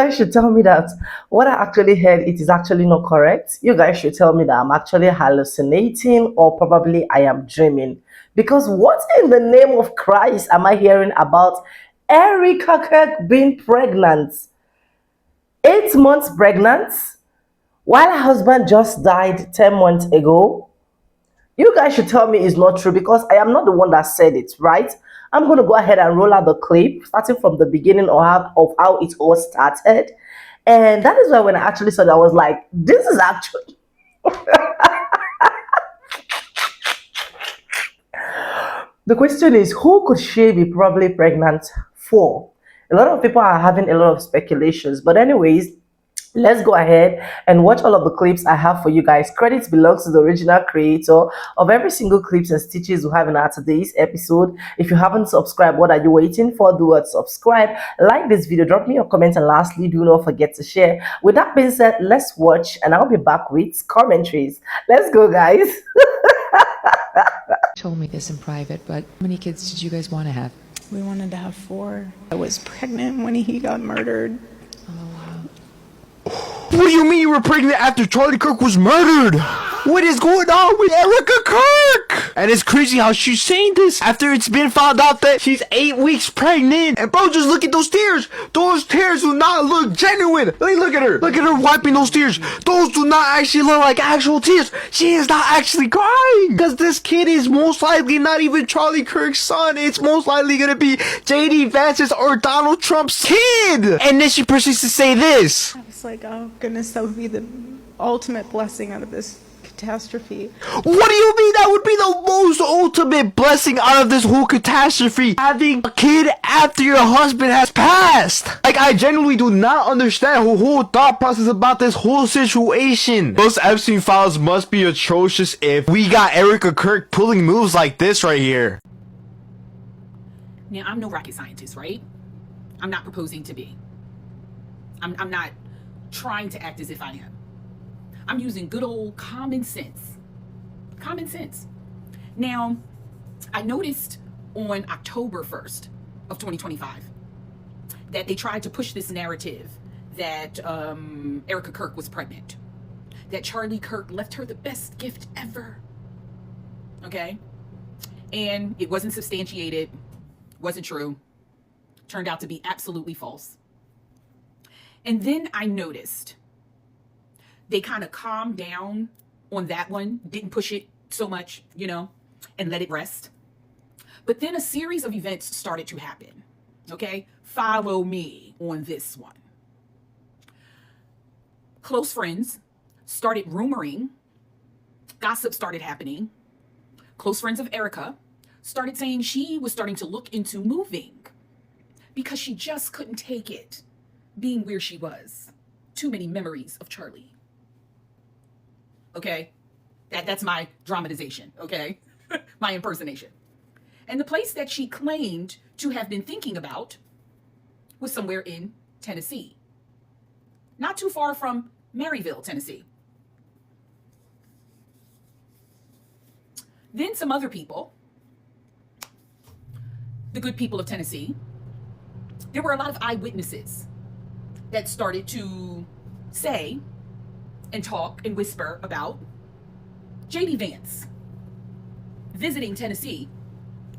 guys should tell me that what I actually heard, it is actually not correct. You guys should tell me that I'm actually hallucinating or probably I am dreaming. Because what in the name of Christ am I hearing about Erica Kirk being pregnant? 8 months pregnant? While her husband just died 10 months ago? You guys should tell me it's not true because I am not the one that said it, right? I'm going to go ahead and roll out the clip, starting from the beginning of how it all started. And that is why when I actually saw that, I was like, this is actually. The question is, who could she be probably pregnant for? A lot of people are having a lot of speculations. But anyways, let's go ahead and watch all of the clips I have for you guys. Credits belongs to the original creator of every single clips and stitches we have in our today's episode. If you haven't subscribed, what are you waiting for? Do what? Subscribe, like this video, drop me your comments, and lastly, do not forget to share. With that being said, let's watch and I'll be back with commentaries. Let's go, guys. Told me this in private, but how many kids did you guys want to have? We wanted to have 4. I was pregnant when he got murdered. What do you mean you were pregnant after Charlie Kirk was murdered? What is going on with Erica Kirk? And it's crazy how she's saying this after it's been found out that she's 8 weeks pregnant. And bro, just look at those tears. Those tears do not look genuine. Like, look at her. Look at her wiping those tears. Those do not actually look like actual tears. She is not actually crying. Because this kid is most likely not even Charlie Kirk's son. It's most likely going to be JD Vance's or Donald Trump's kid. And then she proceeds to say this. I was like, oh goodness, that would be the ultimate blessing out of this catastrophe. What do you mean that would be the most ultimate blessing out of this whole catastrophe? Having a kid after your husband has passed. Like, I genuinely do not understand the whole thought process about this whole situation. Those Epstein files must be atrocious if we got Erica Kirk pulling moves like this right here. Now, I'm no rocket scientist, right? I'm not proposing to be. I'm not trying to act as if I am. I'm using good old common sense. Common sense. Now, I noticed on October 1st of 2025 that they tried to push this narrative that Erica Kirk was pregnant, that Charlie Kirk left her the best gift ever. Okay? And it wasn't substantiated, wasn't true, turned out to be absolutely false. And then I noticed they kind of calmed down on that one, didn't push it so much, you know, and let it rest. But then a series of events started to happen, okay? Follow me on this one. Close friends started rumoring, gossip started happening. Close friends of Erica started saying she was starting to look into moving because she just couldn't take it being where she was. Too many memories of Charlie. Okay? That's my dramatization, okay? My impersonation. And the place that she claimed to have been thinking about was somewhere in Tennessee. Not too far from Maryville, Tennessee. Then some other people, the good people of Tennessee, there were a lot of eyewitnesses that started to say and talk and whisper about JD Vance visiting Tennessee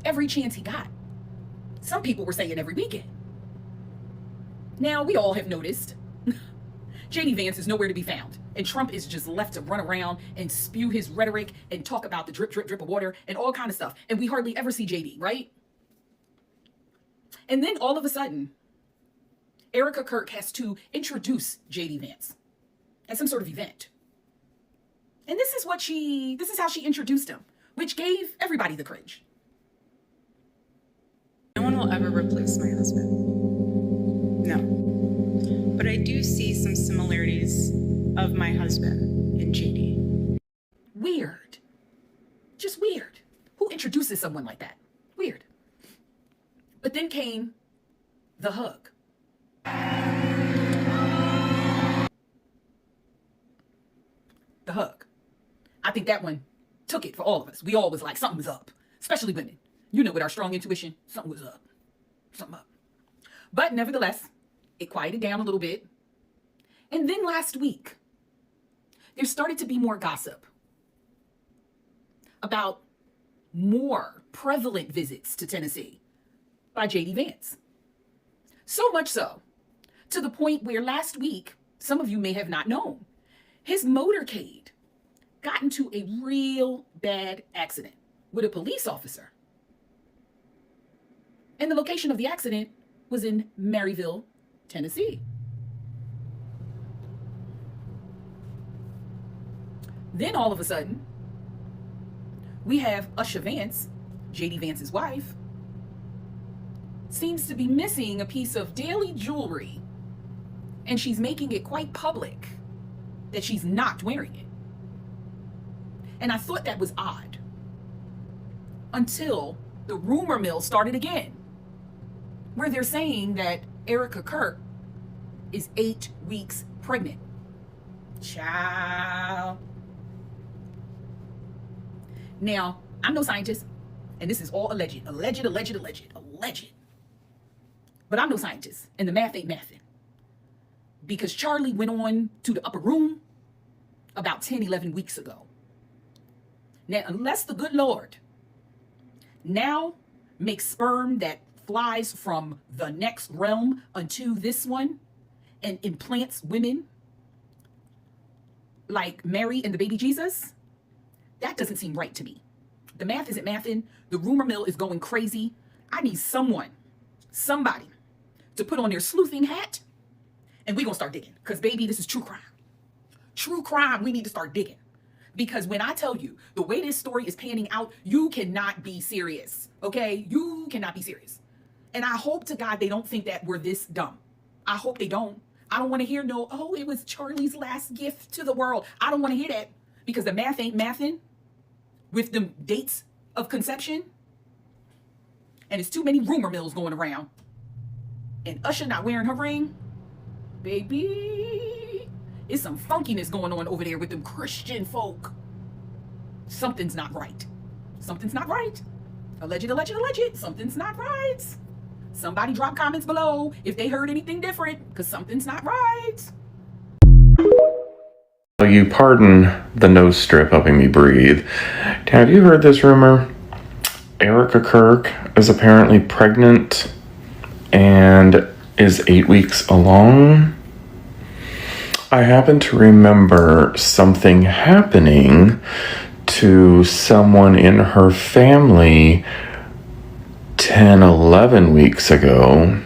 every chance he got. Some people were saying every weekend. Now, we all have noticed JD Vance is nowhere to be found, and Trump is just left to run around and spew his rhetoric and talk about the drip, drip, drip of water and all kind of stuff, and we hardly ever see JD, right? And then all of a sudden, Erica Kirk has to introduce JD Vance at some sort of event. And this is how she introduced him, which gave everybody the cringe. No one will ever replace my husband. No. But I do see some similarities of my husband in JD. Weird. Just weird. Who introduces someone like that? Weird. But then came the hug. The hug. I think that one took it for all of us. We all was like, something was up. Especially women. You know, with our strong intuition, something was up. Something up. But nevertheless, it quieted down a little bit. And then last week, there started to be more gossip about more prevalent visits to Tennessee by J.D. Vance. So much so, to the point where last week, some of you may have not known, his motorcade got into a real bad accident with a police officer. And the location of the accident was in Maryville, Tennessee. Then all of a sudden, we have Usha Vance, J.D. Vance's wife, seems to be missing a piece of daily jewelry, and she's making it quite public that she's not wearing it. And I thought that was odd until the rumor mill started again, where they're saying that Erica KIRK is 8 weeks pregnant. Child. Now, I'm no scientist, and this is all alleged. But I'm no scientist, and the math ain't mathing. Because Charlie went on to the upper room about 10, 11 weeks ago. Now, unless the good Lord now makes sperm that flies from the next realm unto this one and implants women like Mary and the baby Jesus, that doesn't seem right to me. The math isn't mathing. The rumor mill is going crazy. I need somebody to put on their sleuthing hat, and we're going to start digging. Because, baby, this is true crime. True crime. We need to start digging. Because when I tell you the way this story is panning out, you cannot be serious. Okay? You cannot be serious. And I hope to God they don't think that we're this dumb. I hope they don't. I don't want to hear oh, it was Charlie's last gift to the world. I don't want to hear that. Because the math ain't mathing with the dates of conception. And it's too many rumor mills going around. And Usher not wearing her ring. Baby, it's some funkiness going on over there with them Christian folk. Something's not right. Something's not right. Alleged. Something's not right. Somebody drop comments below if they heard anything different, because something's not right. You pardon the nose strip helping me breathe. Have you heard this rumor? Erica KIRK is apparently pregnant and is 8 weeks along. I happen to remember something happening to someone in her family 10, 11 weeks ago.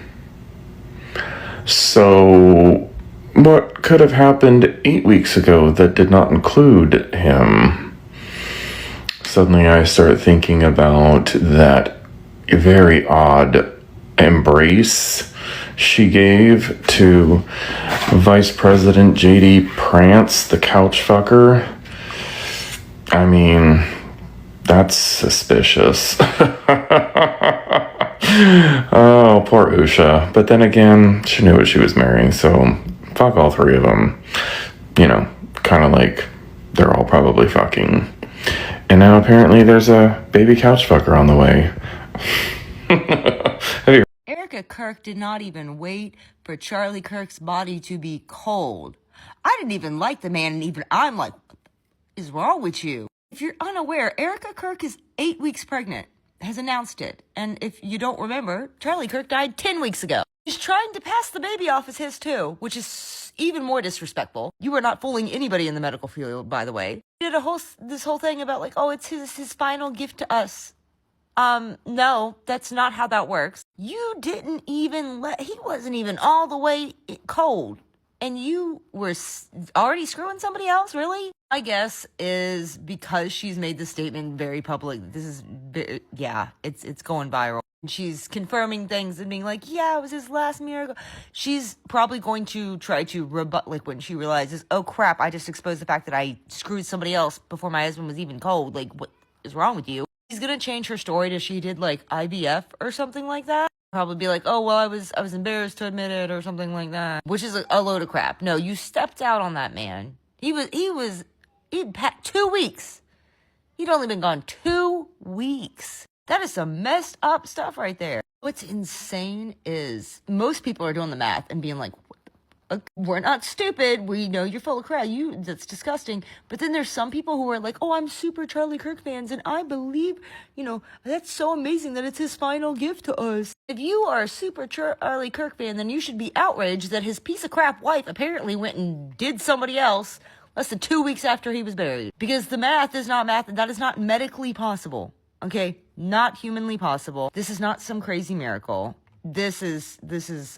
So what could have happened 8 weeks ago that did not include him? Suddenly I start thinking about that very odd embrace she gave to Vice President J.D. Prance, the couch fucker. I mean, that's suspicious. Oh, poor Usha. But then again, she knew what she was marrying, so fuck all three of them. You know, kind of like they're all probably fucking. And now apparently there's a baby couch fucker on the way. Erica KIRK did not even wait for Charlie Kirk's body to be cold. I didn't even like the man, and even I'm like, what is wrong with you? If you're unaware, Erica KIRK is 8 weeks pregnant, has announced it. And if you don't remember, Charlie KIRK died 10 weeks ago. He's trying to pass the baby off as his too, which is even more disrespectful. You are not fooling anybody in the medical field, by the way. He did this whole thing about like, oh, it's his final gift to us. No, that's not how that works. You didn't even he wasn't even all the way cold. And you were already screwing somebody else, really? My guess is because she's made the statement very public. This is, yeah, it's going viral. She's confirming things and being like, yeah, it was his last miracle. She's probably going to try to rebut, like when she realizes, oh crap, I just exposed the fact that I screwed somebody else before my husband was even cold. Like, what is wrong with you? She's gonna change her story to she did like IVF or something like that. Probably be like, oh, well, I was embarrassed to admit it or something like that. Which is a load of crap. No, you stepped out on that man. He'd had 2 weeks. He'd only been gone 2 weeks. That is some messed up stuff right there. What's insane is most people are doing the math and being like, We're not stupid. We know you're full of crap. That's disgusting. But then there's some people who are like, oh, I'm super Charlie Kirk fans, and I believe, that's so amazing that it's his final gift to us. If you are a super Charlie Kirk fan, then you should be outraged that his piece of crap wife apparently went and did somebody else less than 2 weeks after he was buried. Because the math is not math, and that is not medically possible. Okay? Not humanly possible. This is not some crazy miracle. This is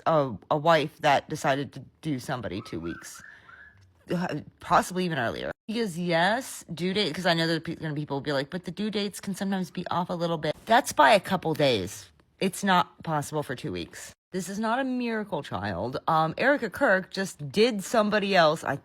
a wife that decided to do somebody 2 weeks, possibly even earlier. Because yes, due date, because I know that going to people will be like, but the due dates can sometimes be off a little bit. That's by a couple days. It's not possible for 2 weeks. This is not a miracle child. Erica Kirk just did somebody else. I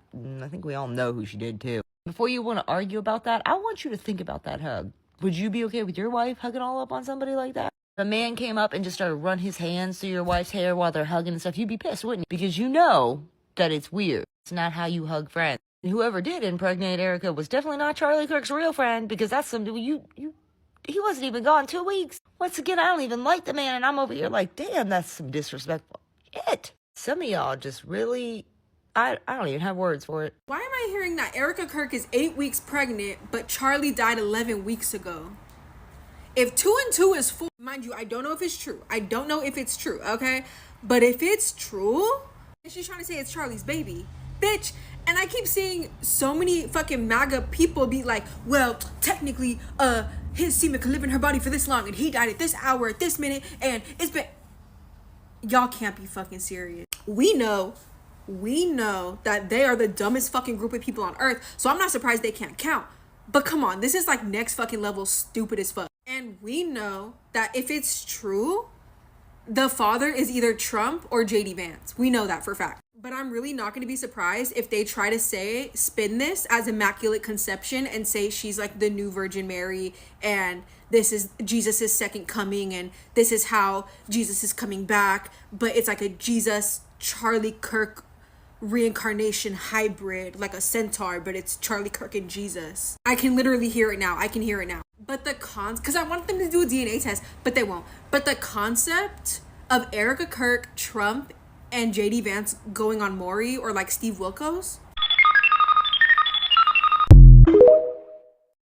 think we all know who she did too. Before you want to argue about that, I want you to think about that hug. Would you be okay with your wife hugging all up on somebody like that? If a man came up and just started run his hands through your wife's hair while they're hugging and stuff, you'd be pissed, wouldn't you? Because you know that it's weird. It's not how you hug friends. And whoever did impregnate Erica was definitely not Charlie Kirk's real friend, because that's something he wasn't even gone 2 weeks. Once again, I don't even like the man, and I'm over here like, damn, that's some disrespectful shit. Some of y'all just really, I don't even have words for it. Why am I hearing that Erica Kirk is 8 weeks pregnant, but Charlie died 11 weeks ago? If 2 and 2 is 4, mind you, I don't know if it's true. I don't know if it's true, okay? But if it's true, she's trying to say it's Charlie's baby. Bitch. And I keep seeing so many fucking MAGA people be like, well, technically, his semen could live in her body for this long, and he died at this hour, at this minute, and it's been... Y'all can't be fucking serious. We know that they are the dumbest fucking group of people on earth, so I'm not surprised they can't count. But come on, this is like next fucking level stupid as fuck. And we know that if it's true, the father is either Trump or JD Vance. We know that for a fact. But I'm really not going to be surprised if they try to spin this as Immaculate Conception and say she's like the new Virgin Mary, and this is Jesus's second coming, and this is how Jesus is coming back. But it's like a Jesus Charlie Kirk reincarnation hybrid, like a centaur, but it's Charlie Kirk and Jesus. I can literally hear it now. But the because I want them to do a DNA test, but they won't. But the concept of Erica Kirk, Trump, and JD Vance going on Maury or like Steve Wilkos.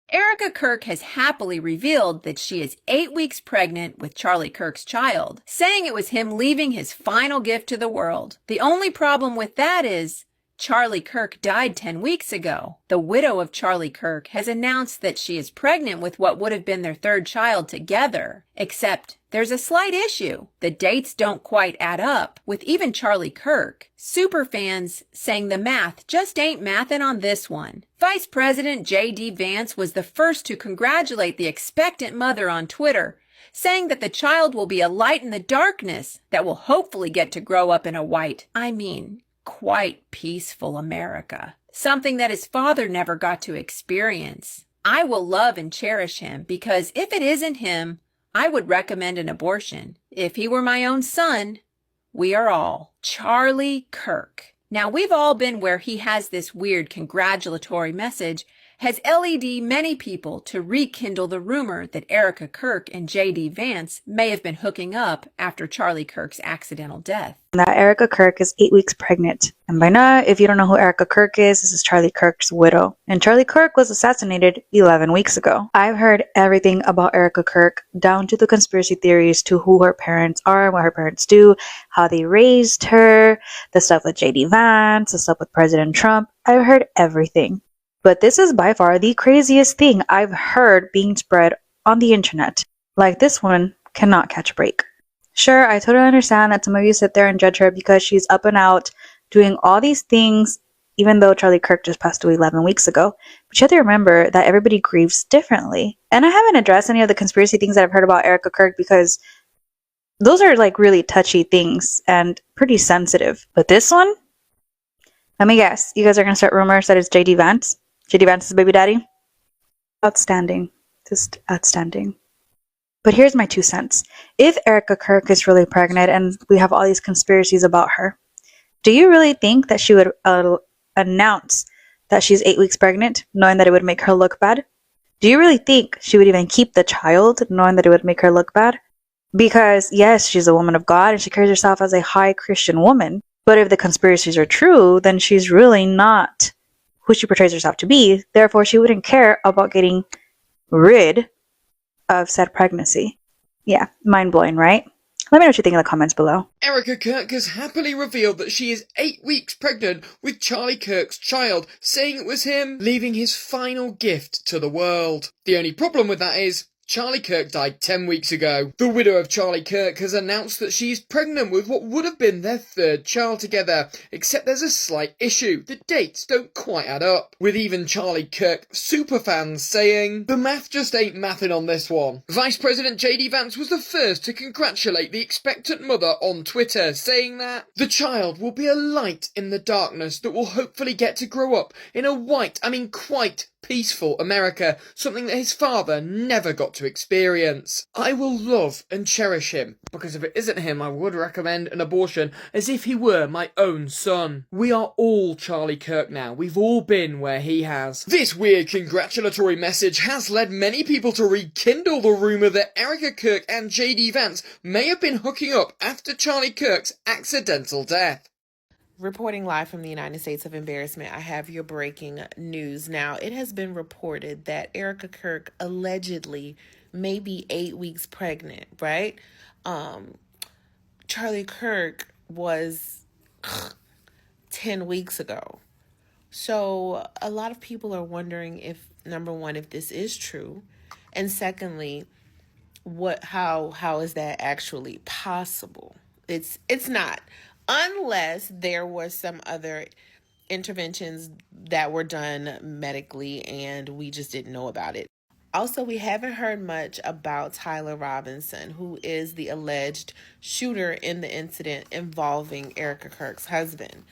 Erica Kirk has happily revealed that she is 8 weeks pregnant with Charlie Kirk's child, saying it was him leaving his final gift to the world. The only problem with that is Charlie Kirk died 10 weeks ago. The widow of Charlie Kirk has announced that she is pregnant with what would have been their third child together. Except there's a slight issue. The dates don't quite add up with even Charlie Kirk. Superfans saying the math just ain't mathin' on this one. Vice President J.D. Vance was the first to congratulate the expectant mother on Twitter, saying that the child will be a light in the darkness that will hopefully get to grow up in a quite peaceful America. Something that his father never got to experience. I will love and cherish him because if it isn't him, I would recommend an abortion. If he were my own son, we are all. Charlie Kirk. Now, we've all been where he has this weird congratulatory message, has led many people to rekindle the rumor that Erica Kirk and J.D. Vance may have been hooking up after Charlie Kirk's accidental death. That Erica Kirk is 8 weeks pregnant. And by now, if you don't know who Erica Kirk is, this is Charlie Kirk's widow. And Charlie Kirk was assassinated 11 weeks ago. I've heard everything about Erica Kirk, down to the conspiracy theories to who her parents are, what her parents do, how they raised her, the stuff with J.D. Vance, the stuff with President Trump. I've heard everything. But this is by far the craziest thing I've heard being spread on the internet. Like, this woman cannot catch a break. Sure, I totally understand that some of you sit there and judge her because she's up and out doing all these things, even though Charlie Kirk just passed away 11 weeks ago. But you have to remember that everybody grieves differently. And I haven't addressed any of the conspiracy things that I've heard about Erica Kirk because those are like really touchy things and pretty sensitive. But this one? Let me guess. You guys are going to start rumors that it's J.D. Vance? J.D. Vance's baby daddy? Outstanding. Just outstanding. But here's my 2 cents. If Erica Kirk is really pregnant and we have all these conspiracies about her, do you really think that she would announce that she's 8 weeks pregnant, knowing that it would make her look bad? Do you really think she would even keep the child, knowing that it would make her look bad? Because, yes, she's a woman of God and she carries herself as a high Christian woman. But if the conspiracies are true, then she's really not who she portrays herself to be. Therefore, she wouldn't care about getting rid of said pregnancy. Yeah, mind-blowing, right? Let me know what you think in the comments below. Erica Kirk has happily revealed that she is 8 weeks pregnant with Charlie Kirk's child, saying it was him leaving his final gift to the world. The only problem with that is, Charlie Kirk died 10 weeks ago. The widow of Charlie Kirk has announced that she's pregnant with what would have been their third child together, except there's a slight issue. The dates don't quite add up, with even Charlie Kirk superfans saying, "The math just ain't mathing on this one." Vice President JD Vance was the first to congratulate the expectant mother on Twitter, saying that the child will be a light in the darkness that will hopefully get to grow up in a quite peaceful America, something that his father never got to experience. "I will love and cherish him, because if it isn't him, I would recommend an abortion as if he were my own son. We are all Charlie Kirk now. We've all been where he has." This weird congratulatory message has led many people to rekindle the rumour that Erica Kirk and JD Vance may have been hooking up after Charlie Kirk's accidental death. Reporting live from the United States of Embarrassment, I have your breaking news. Now, it has been reported that Erica Kirk allegedly may be 8 weeks pregnant, right? Charlie Kirk was 10 weeks ago. So a lot of people are wondering if, number one, if this is true, and secondly, how is that actually possible? It's not. Unless there was some other interventions that were done medically and we just didn't know about it. Also, we haven't heard much about Tyler Robinson, who is the alleged shooter in the incident involving Erica Kirk's husband.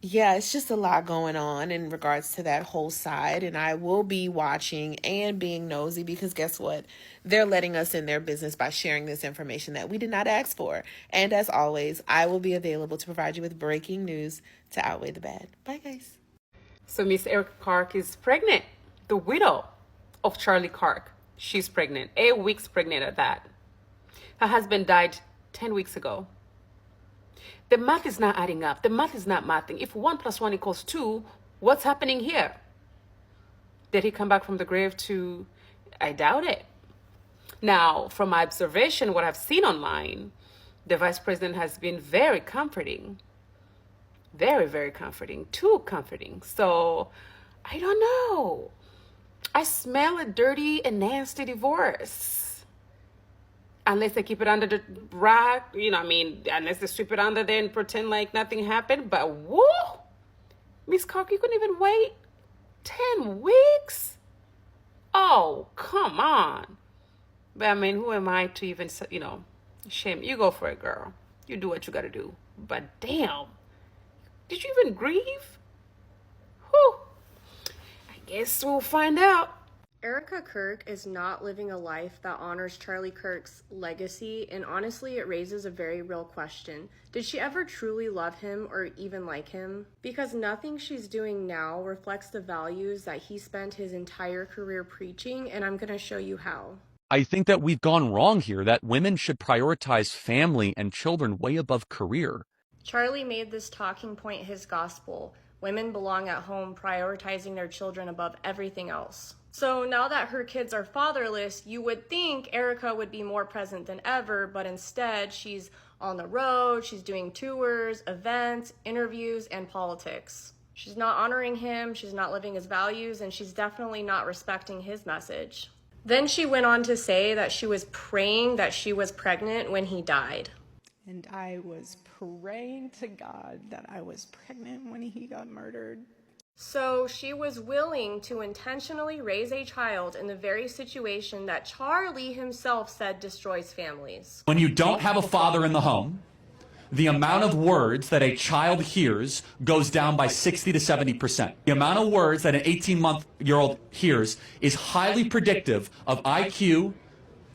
Yeah, it's just a lot going on in regards to that whole side, and I will be watching and being nosy because guess what? They're letting us in their business by sharing this information that we did not ask for. And as always, I will be available to provide you with breaking news to outweigh the bad. Bye, guys. So Miss Erica Kirk is pregnant. The widow of Charlie Kirk. She's pregnant. 8 weeks pregnant at that. Her husband died 10 weeks ago. The math is not adding up. The math is not mathing. If 1 + 1 = 2, what's happening here? Did he come back from the grave to... I doubt it. Now, from my observation, what I've seen online, the vice president has been very comforting. Very, very comforting. Too comforting. So, I don't know. I smell a dirty and nasty divorce. Unless they keep it under the rug, unless they sweep it under there and pretend like nothing happened. But woo! Miss Kirk, you couldn't even wait 10 weeks? Oh, come on. But who am I to even, shame? You go for it, girl. You do what you gotta do. But damn, did you even grieve? Whew. I guess we'll find out. Erica Kirk is not living a life that honors Charlie Kirk's legacy, and honestly, it raises a very real question. Did she ever truly love him or even like him? Because nothing she's doing now reflects the values that he spent his entire career preaching, and I'm going to show you how. I think that we've gone wrong here, that women should prioritize family and children way above career. Charlie made this talking point his gospel. Women belong at home, prioritizing their children above everything else. So now that her kids are fatherless, you would think Erica would be more present than ever, but instead she's on the road, she's doing tours, events, interviews, and politics. She's not honoring him, she's not living his values, and she's definitely not respecting his message. Then she went on to say that she was praying that she was pregnant when he died. And I was praying to God that I was pregnant when he got murdered. So she was willing to intentionally raise a child in the very situation that Charlie himself said destroys families. When you don't have a father in the home, the amount of words that a child hears goes down by 60 to 70%. The amount of words that an 18-month-old hears is highly predictive of IQ,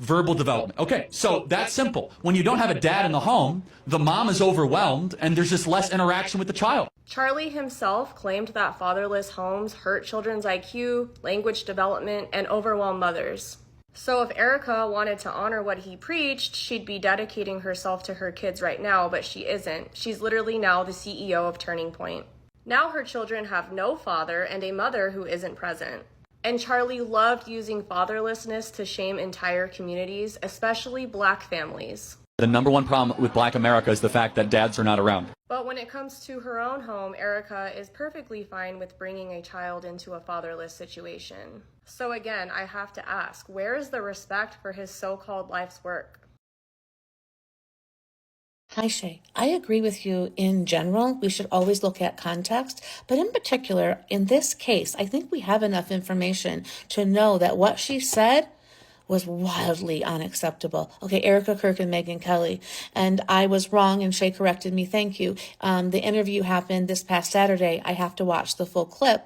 verbal development. Okay, so that's simple. When you don't have a dad in the home, the mom is overwhelmed and there's just less interaction with the child. Charlie himself claimed that fatherless homes hurt children's IQ, language development, and overwhelm mothers. So if Erica wanted to honor what he preached, she'd be dedicating herself to her kids right now, but she isn't. She's literally now the CEO of Turning Point. Now her children have no father and a mother who isn't present. And Charlie loved using fatherlessness to shame entire communities, especially Black families. The number one problem with Black America is the fact that dads are not around. But when it comes to her own home, Erica is perfectly fine with bringing a child into a fatherless situation. So again, I have to ask, where is the respect for his so-called life's work? Hi, Shay. I agree with you in general. We should always look at context. But in particular, in this case, I think we have enough information to know that what she said was wildly unacceptable. Okay, Erica Kirk and Megyn Kelly. And I was wrong and Shay corrected me. Thank you. The interview happened this past Saturday. I have to watch the full clip.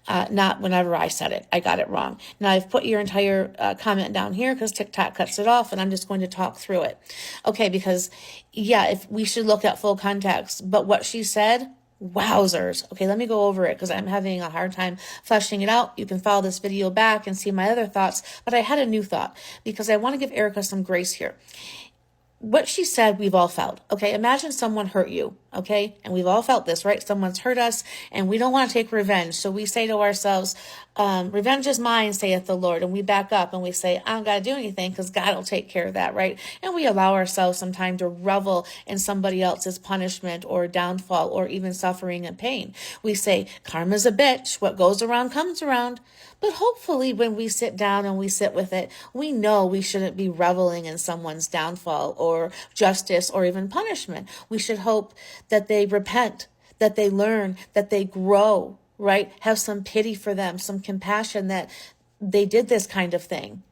Not whenever I said it. I got it wrong. Now I've put your entire comment down here because TikTok cuts it off and I'm just going to talk through it. Okay, because yeah, if we should look at full context, but what she said, wowzers. Okay, let me go over it because I'm having a hard time fleshing it out. You can follow this video back and see my other thoughts, but I had a new thought because I want to give Erica some grace here. What she said, we've all felt. Okay, imagine someone hurt you. Okay, and we've all felt this, right? Someone's hurt us and we don't want to take revenge. So we say to ourselves, revenge is mine, saith the Lord. And we back up and we say, I don't got to do anything because God will take care of that, right? And we allow ourselves some time to revel in somebody else's punishment or downfall or even suffering and pain. We say, karma's a bitch. What goes around comes around. But hopefully when we sit down and we sit with it, we know we shouldn't be reveling in someone's downfall or justice or even punishment. We should hope that they repent, that they learn, that they grow, right? Have some pity for them, some compassion that they did this kind of thing,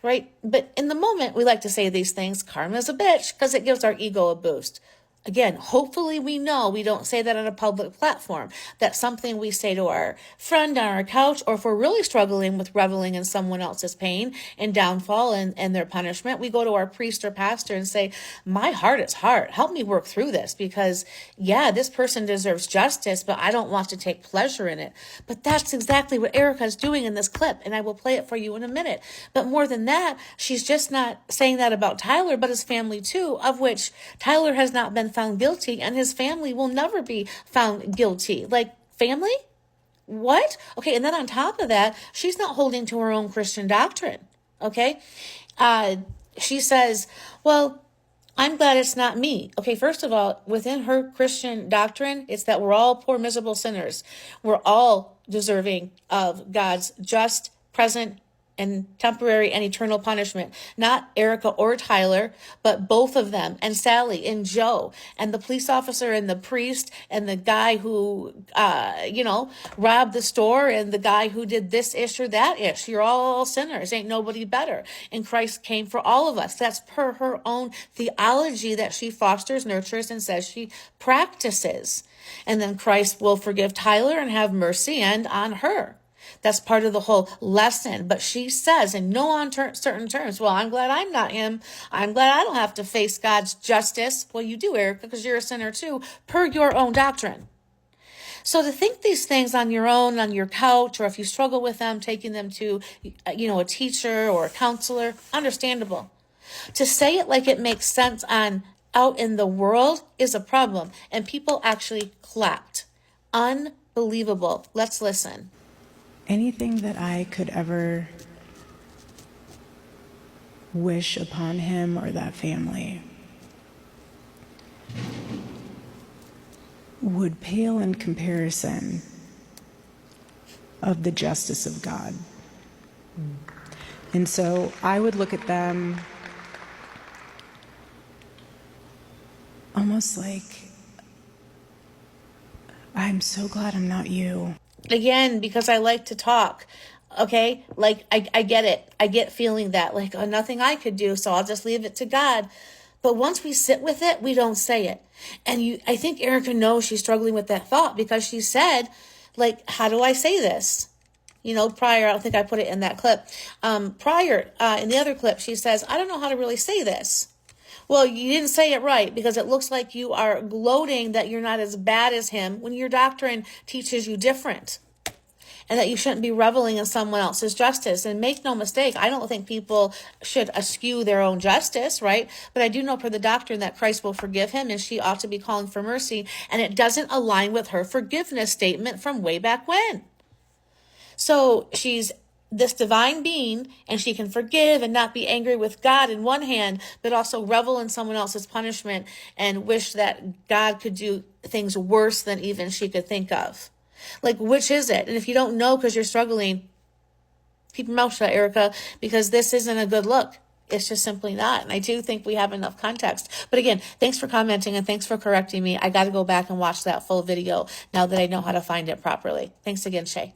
right? But in the moment, we like to say these things, karma's a bitch, because it gives our ego a boost. Again, hopefully we know we don't say that on a public platform. That's something we say to our friend on our couch, or if we're really struggling with reveling in someone else's pain and downfall and their punishment, we go to our priest or pastor and say, my heart is hard. Help me work through this because, yeah, this person deserves justice, but I don't want to take pleasure in it. But that's exactly what Erica's doing in this clip, and I will play it for you in a minute. But more than that, she's just not saying that about Tyler, but his family too, of which Tyler has not been found guilty and his family will never be found guilty. Like, family? What? Okay, and then on top of that, she's not holding to her own Christian doctrine. Okay? She says, well, I'm glad it's not me. Okay, first of all, within her Christian doctrine, it's that we're all poor, miserable sinners. We're all deserving of God's just, present, and temporary and eternal punishment. Not Erica or Tyler, but both of them, and Sally and Joe, and the police officer and the priest, and the guy who, robbed the store, and the guy who did this ish or that ish. You're all sinners. Ain't nobody better. And Christ came for all of us. That's per her own theology that she fosters, nurtures, and says she practices. And then Christ will forgive Tyler and have mercy and on her. That's part of the whole lesson. But she says in no uncertain terms, well, I'm glad I'm not him. I'm glad I don't have to face God's justice. Well, you do, Erica, because you're a sinner too, per your own doctrine. So to think these things on your own, on your couch, or if you struggle with them, taking them to, a teacher or a counselor, understandable. To say it like it makes sense out in the world is a problem. And people actually clapped. Unbelievable. Let's listen. Anything that I could ever wish upon him or that family would pale in comparison of the justice of God. And so I would look at them almost like, I'm so glad I'm not you. Again, because I like to talk, okay? Like, I get it. I get feeling that, like, nothing I could do, so I'll just leave it to God. But once we sit with it, we don't say it. And I think Erica knows she's struggling with that thought because she said, like, how do I say this? Prior, I don't think I put it in that clip. In the other clip, she says, I don't know how to really say this. Well, you didn't say it right because it looks like you are gloating that you're not as bad as him when your doctrine teaches you different. and that you shouldn't be reveling in someone else's justice. And make no mistake, I don't think people should eschew their own justice, right? But I do know per the doctrine that Christ will forgive him and she ought to be calling for mercy, and it doesn't align with her forgiveness statement from way back when. So she's this divine being, and she can forgive and not be angry with God in one hand, but also revel in someone else's punishment and wish that God could do things worse than even she could think of. Like, which is it? And if you don't know because you're struggling, keep your mouth shut, Erica, because this isn't a good look. It's just simply not. And I do think we have enough context. But again, thanks for commenting and thanks for correcting me. I got to go back and watch that full video now that I know how to find it properly. Thanks again, Shay.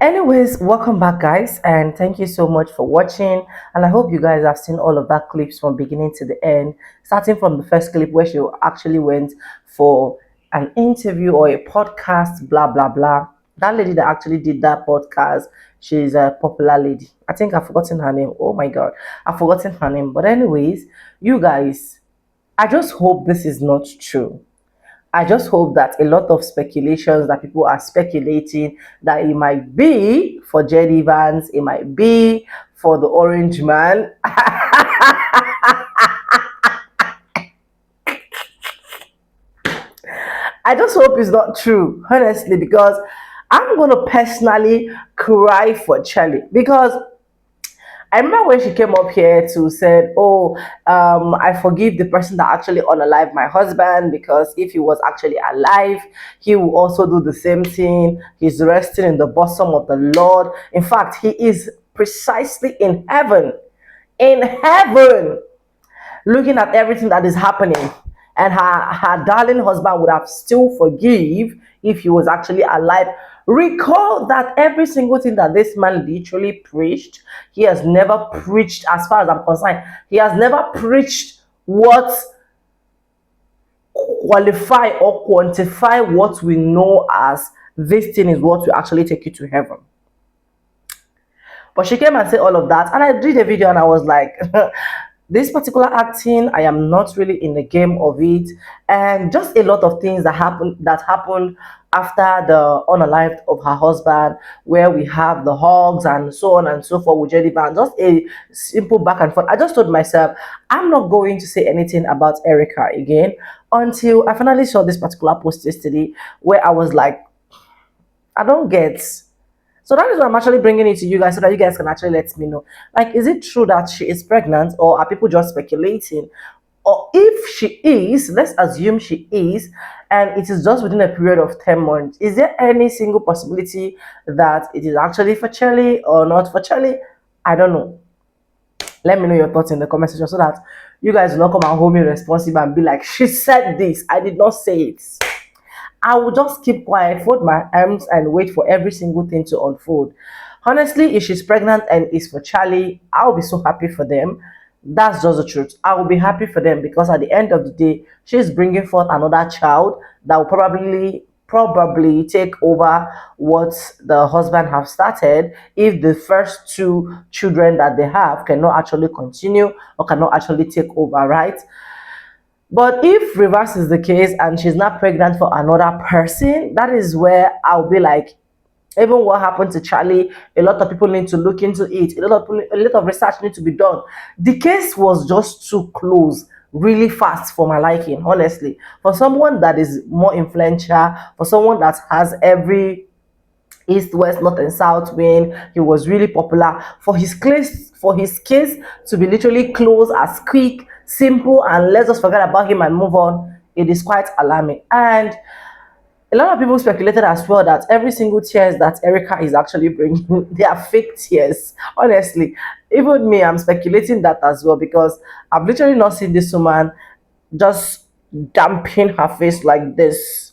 Anyways, welcome back, guys, and thank you so much for watching. And I hope you guys have seen all of that clips from beginning to the end, starting from the first clip where she actually went for an interview or a podcast, blah blah blah. That lady that actually did that podcast, she's a popular lady. I think I've forgotten her name. Oh my god, I've forgotten her name. But anyways, you guys, I just hope this is not true. I just hope that a lot of speculations that people are speculating that it might be for Jed Evans, it might be for the Orange Man. I just hope it's not true, honestly, because I'm going to personally cry for Charlie, because I remember when she came up here to said, "Oh, I forgive the person that actually unalived my husband, because if he was actually alive, he will also do the same thing. He's resting in the bosom of the Lord. In fact, he is precisely in heaven, looking at everything that is happening." And her darling husband would have still forgive if he was actually alive. Recall that every single thing that this man literally preached, he has never preached, as far as I'm concerned, he has never preached what qualify or quantify what we know as this thing is what will actually take you to heaven. But she came and said all of that, and I did a video and I was like, this particular acting, I am not really in the game of it. And just a lot of things that happened after the unalived of her husband, where we have the hugs and so on and so forth with Jenny Van, just a simple back and forth. I just told myself, I'm not going to say anything about Erica again until I finally saw this particular post yesterday, where I was like, I don't get. So that is why I'm actually bringing it to you guys, so that you guys can actually let me know. Like, is it true that she is pregnant, or are people just speculating? Or if she is, let's assume she is, and it is just within a period of 10 months, is there any single possibility that it is actually for Charlie or not for Charlie? I don't know. Let me know your thoughts in the comment section, so that you guys will not come and hold me responsible and be like, she said this, I did not say it. I will just keep quiet, fold my arms, and wait for every single thing to unfold. Honestly, if she's pregnant and it's for Charlie, I'll be so happy for them. That's just the truth. I will be happy for them, because at the end of the day, she's bringing forth another child that will probably take over what the husband have started, if the first two children that they have cannot actually continue or cannot actually take over, right? But if reverse is the case and she's not pregnant for another person, that is where I'll be like, even what happened to Charlie, a lot of people need to look into it. A lot of research needs to be done. The case was just too close, really fast for my liking, honestly. For someone that is more influential, for someone that has every east, west, north, and south wing, he was really popular. For his case to be literally close, as quick, simple, and let's just forget about him and move on, it is quite alarming. And a lot of people speculated as well that every single tears that Erica is actually bringing, they are fake tears. Honestly, even me, I'm speculating that as well, because I've literally not seen this woman just dampen her face like this,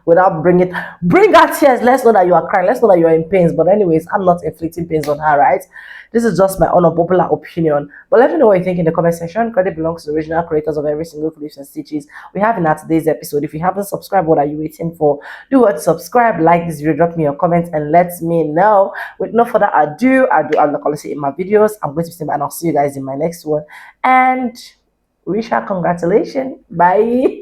without bring her tears. Let's know that you are crying, let's know that you are in pains. But anyways, I'm not inflicting pains on her, right? This is just my unpopular opinion. But let me know what you think in the comment section. Credit belongs to the original creators of every single clips and stitches we have in our today's episode. If you haven't subscribed, what are you waiting for? Do what? Subscribe, like this video, drop me your comments, and let me know. With no further ado, I do have the quality in my videos. I'm going to see, and I'll see you guys in my next one. And wish her congratulations. Bye.